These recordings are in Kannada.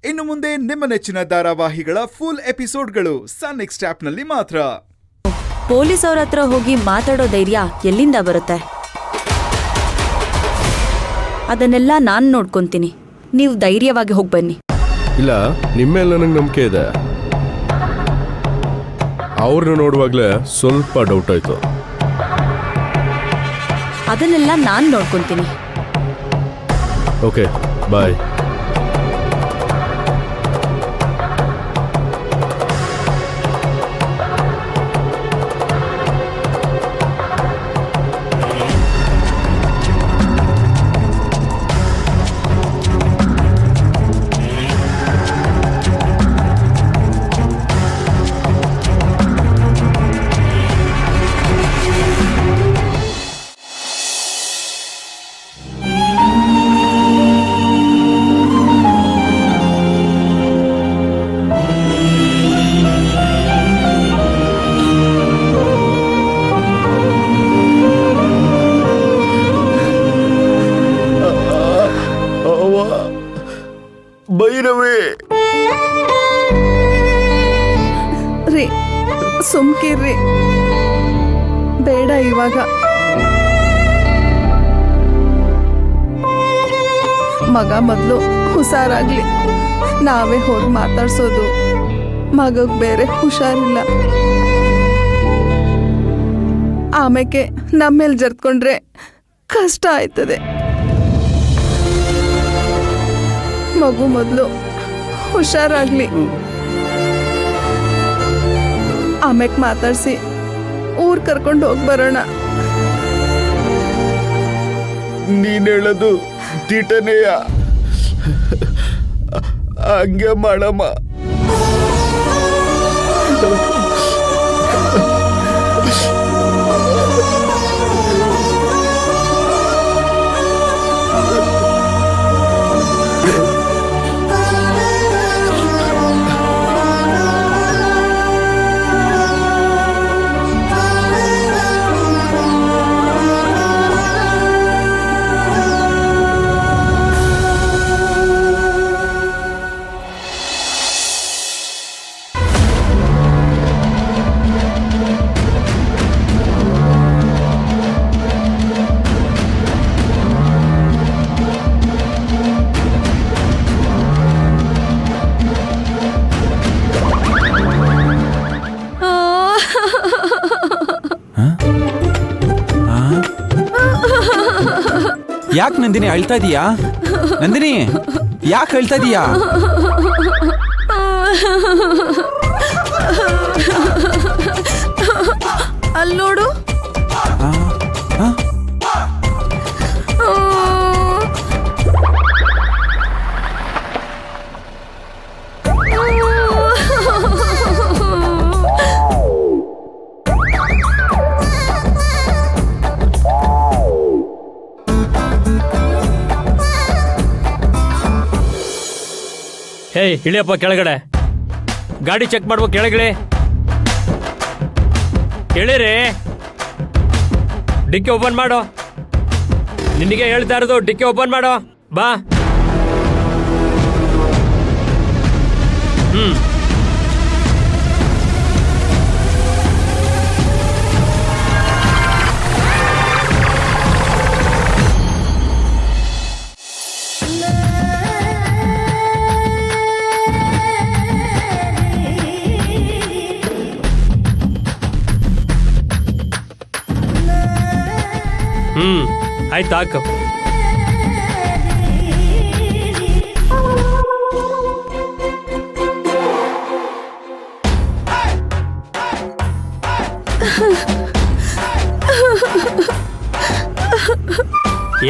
ಇನ್ನು ಮುಂದೆ ನಿಮ್ಮ ನೆಚ್ಚಿನ ಧಾರಾವಾಹಿಗಳ ಫುಲ್ ಎಪಿಸೋಡ್ಗಳು ಸನ್ ನೆಕ್ಸ್ಟ್ ಆಪ್ನಲ್ಲಿ ಮಾತ್ರ. ಪೊಲೀಸ್ ಅವ್ರ ಹತ್ರ ಹೋಗಿ ಮಾತಾಡೋ ಧೈರ್ಯ ಎಲ್ಲಿಂದ ಬರುತ್ತೆ? ಅದನ್ನೆಲ್ಲ ನಾನು ನೋಡ್ಕೊಂತೀನಿ. ನೀವು ಧೈರ್ಯವಾಗಿ ಹೋಗಿ ಬನ್ನಿ. ಇಲ್ಲ, ನಿಮ್ಮೇಲೆ ನನಗೆ ನಂಬಿಕೆ ಇದೆ. ಅವ್ರನ್ನ ನೋಡುವಾಗಲೇ ಸ್ವಲ್ಪ ಡೌಟ್ ಆಯ್ತು. ಅದನ್ನೆಲ್ಲ ನಾನು ನೋಡ್ಕೊಂತೀನಿ. ಓಕೆ, ಬಾಯ್. ಭೈರವಿ ರೀ, ಸುಮ್ಕಿರ್ರಿ, ಬೇಡ ಇವಾಗ. ಮಗ ಮೊದಲು ಹುಷಾರಾಗ್ಲಿ, ನಾವೇ ಹೋಗಿ ಮಾತಾಡ್ಸೋದು. ಮಗಗ್ ಬೇರೆ ಹುಷಾರಿಲ್ಲ, ಆಮೇಲೆ ನಮ್ಮೇಲೆ ಜರ್ತ್ಕೊಂಡ್ರೆ ಕಷ್ಟ ಆಯ್ತದೆ. ಮಗು ಮೊದಲು ಹುಷಾರಾಗ್ಲಿ, ಆಮೇಲೆ ಮಾತಾಡ್ಸಿ ಊರ್ ಕರ್ಕೊಂಡು ಹೋಗಿ ಬರೋಣ. ನೀನ್ ಹೇಳೋದು ದಿಟನೆಯ, ಹಂಗೆ ಮಾಡಮ್ಮ. ಯಾಕೆ ನಂದಿನಿ ಅಳ್ತಾ ಇದೀಯಾ? ನಂದಿನಿ, ಯಾಕೆ ಅಳ್ತಾ ಇದೀಯಾ? ಅಲ್ಲಿ ನೋಡು. ಹೇಯ್, ಇಳಿಯಪ್ಪ ಕೆಳಗಡೆ. ಗಾಡಿ ಚೆಕ್ ಮಾಡ್ಬೇಕು, ಕೆಳಗಡೆ ಇಳಿರಿ. ಡಿಕ್ಕಿ ಓಪನ್ ಮಾಡು. ನಿನಗೆ ಹೇಳ್ತಾ ಇರೋದು, ಡಿಕ್ಕಿ ಓಪನ್ ಮಾಡು. ಬಾ. ಆಯ್ತು, ಹಾಕು.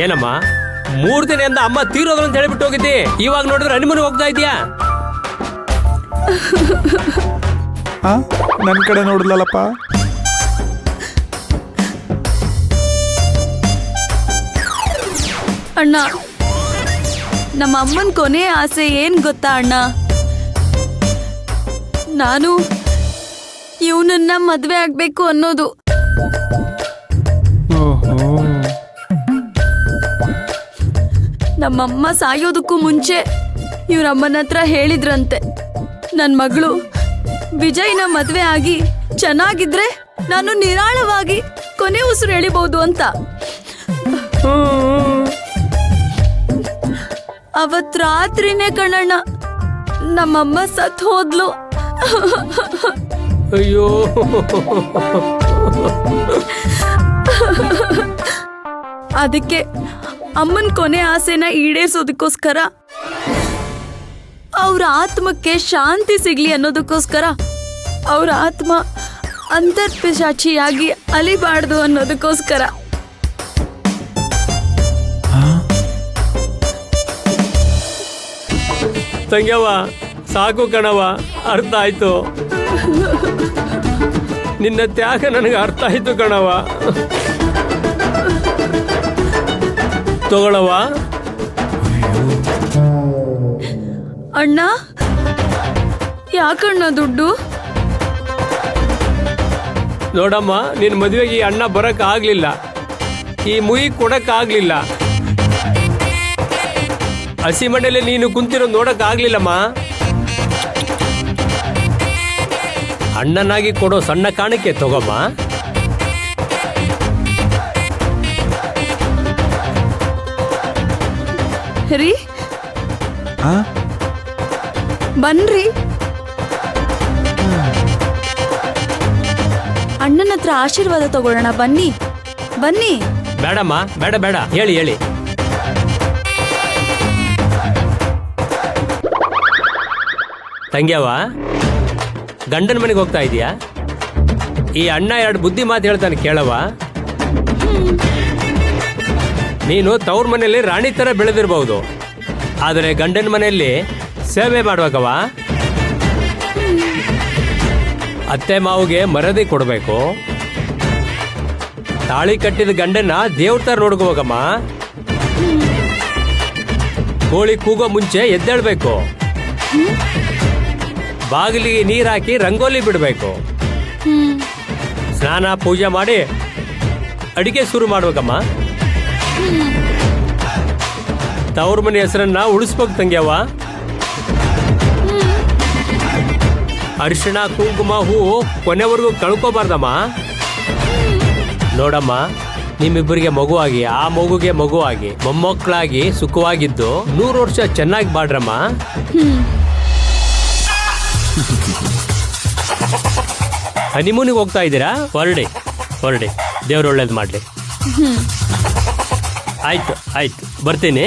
ಏನಮ್ಮ, 3 ದಿನದಿಂದ ಅಮ್ಮ ತೀರೋದ್ರು ಅಂತ ಹೇಳಿಬಿಟ್ಟು ಹೋಗಿದ್ದಿ. ಇವಾಗ ನೋಡಿದ್ರೆ ಹನಿಮೂನ್ ಹೋಗ್ತಾ ಇದೀಯಾ? ನನ್ನ ಕಡೆ ನೋಡಿದ್ಲಲ್ಲಪ್ಪ. ಅಣ್ಣ, ನಮ್ಮ ಅಮ್ಮನ ಕೊನೆ ಆಸೆ ಏನ್ ಗೊತ್ತಾ ಅಣ್ಣ? ನಾನು ಇವನನ್ನ ಮದ್ವೆ ಆಗ್ಬೇಕು ಅನ್ನೋದು. ನಮ್ಮಮ್ಮ ಸಾಯೋದಕ್ಕೂ ಮುಂಚೆ ಇವ್ರ ಅಮ್ಮನ ಹತ್ರ ಹೇಳಿದ್ರಂತೆ ನನ್ನ ಮಗಳು ವಿಜಯ್ನ ಮದ್ವೆ ಆಗಿ ಚೆನ್ನಾಗಿದ್ರೆ ನಾನು ನಿರಾಳವಾಗಿ ಕೊನೆ ಉಸಿರು ಎಳಿಬಹುದು ಅಂತ. ಅವತ್ ರಾತ್ರಿನೇ ಕಣಣ್ಣ ನಮ್ಮಮ್ಮ ಸತ್ ಹೋದ್ಲು. ಅಯ್ಯೋ, ಅದಕ್ಕೆ ಅಮ್ಮನ್ ಕೊನೆ ಆಸೆನ ಈಡೇರಿಸೋದಕ್ಕೋಸ್ಕರ ಅವ್ರ ಆತ್ಮಕ್ಕೆ ಶಾಂತಿ ಸಿಗ್ಲಿ ಅನ್ನೋದಕ್ಕೋಸ್ಕರ ಅವ್ರ ಆತ್ಮ ಅಂತರ್ಪಿಶಾಚಿಯಾಗಿ ಅಲಿಬಾರ್ದು ಅನ್ನೋದಕ್ಕೋಸ್ಕರ. ತಂಗ್ಯವ್ವ ಸಾಕು ಕಣವ, ಅರ್ಥ ಆಯ್ತು. ನಿನ್ನ ತ್ಯಾಗ ನನಗೆ ಅರ್ಥ ಆಯ್ತು ಕಣವ. ತಗೊಳವ. ಅಣ್ಣ, ಯಾಕಣ್ಣ ದುಡ್ಡು? ನೋಡಮ್ಮ, ನಿನ್ನ ಮದುವೆಗೆ ಈ ಅಣ್ಣ ಬರಕ್ ಆಗ್ಲಿಲ್ಲ, ಈ ಮುಯಿ ಕೊಡಕ್ ಆಗ್ಲಿಲ್ಲ, ಹಸಿ ಮನೆಯಲ್ಲಿ ನೀನು ಕುಂತಿರೋ ನೋಡಕ್ ಆಗ್ಲಿಲ್ಲಮ್ಮ. ಅಣ್ಣನಾಗಿ ಕೊಡೋ ಸಣ್ಣ ಕಾಣಿಕೆ ತಗೋಮ್ಮ. ರೀ, ಆ? ಬನ್ರಿ, ಅಣ್ಣನ ಹತ್ರ ಆಶೀರ್ವಾದ ತಗೊಳ್ಳೋಣ. ಬನ್ನಿ ಬನ್ನಿ. ಬೇಡಮ್ಮ, ಬೇಡ ಬೇಡ, ಹೇಳಿ ಹೇಳಿ. ತಂಗ್ಯವ್ವ, ಗಂಡನ ಮನೆಗೆ ಹೋಗ್ತಾ ಇದೀಯಾ? ಈ ಅಣ್ಣ 2 ಬುದ್ಧಿ ಮಾತು ಹೇಳ್ತಾನೆ ಕೇಳವ. ನೀನು ತವ್ರ ಮನೆಯಲ್ಲಿ ರಾಣಿ ತರ ಬೆಳೆದಿರಬಹುದು, ಆದರೆ ಗಂಡನ ಮನೆಯಲ್ಲಿ ಸೇವೆ ಮಾಡುವಾಗವ ಅತ್ತೆ ಮಾವಿಗೆ ಮರದಿ ಕೊಡಬೇಕು. ತಾಳಿ ಕಟ್ಟಿದ ಗಂಡನ ದೇವ್ರ ತರ ನೋಡ್ಕೋಬೇಕಮ್ಮ. ಕೋಳಿ ಕೂಗೋ ಮುಂಚೆ ಎದ್ದೇಳ್ಬೇಕು, ಬಾಗಿಲಿಗೆ ನೀರ್ ಹಾಕಿ ರಂಗೋಲಿ ಬಿಡಬೇಕು, ಸ್ನಾನ ಪೂಜೆ ಮಾಡಿ ಅಡಿಗೆ ಶುರು ಮಾಡ್ಬೇಕಮ್ಮ. ತವ್ರ ಮನೆ ಹೆಸರನ್ನ ಉಳಿಸ್ಬೇಕು ತಂಗ್ಯವ್ವ. ಅರಿಶಿಣ ಕುಂಕುಮ ಹೂವು ಕೊನೆವರೆಗೂ ಕಳ್ಕೋಬಾರ್ದಮ್ಮ. ನೋಡಮ್ಮ, ನಿಮ್ಮಿಬ್ಬರಿಗೆ ಮಗುವಾಗಿ, ಆ ಮಗುಗೆ ಮಗುವಾಗಿ, ಮೊಮ್ಮಕ್ಕಳಾಗಿ ಸುಖವಾಗಿದ್ದು 100 ವರ್ಷ ಚೆನ್ನಾಗಿ ಬಾಡ್ರಮ್ಮ. ಹನಿಮೂನಿಗೆ ಹೋಗ್ತಾ ಇದ್ದೀರಾ? ಹೊರಡಿ ಹೊರಡಿ, ದೇವ್ರು ಒಳ್ಳೇದು ಮಾಡಲಿ. ಆಯ್ತು ಆಯ್ತು, ಬರ್ತೀನಿ.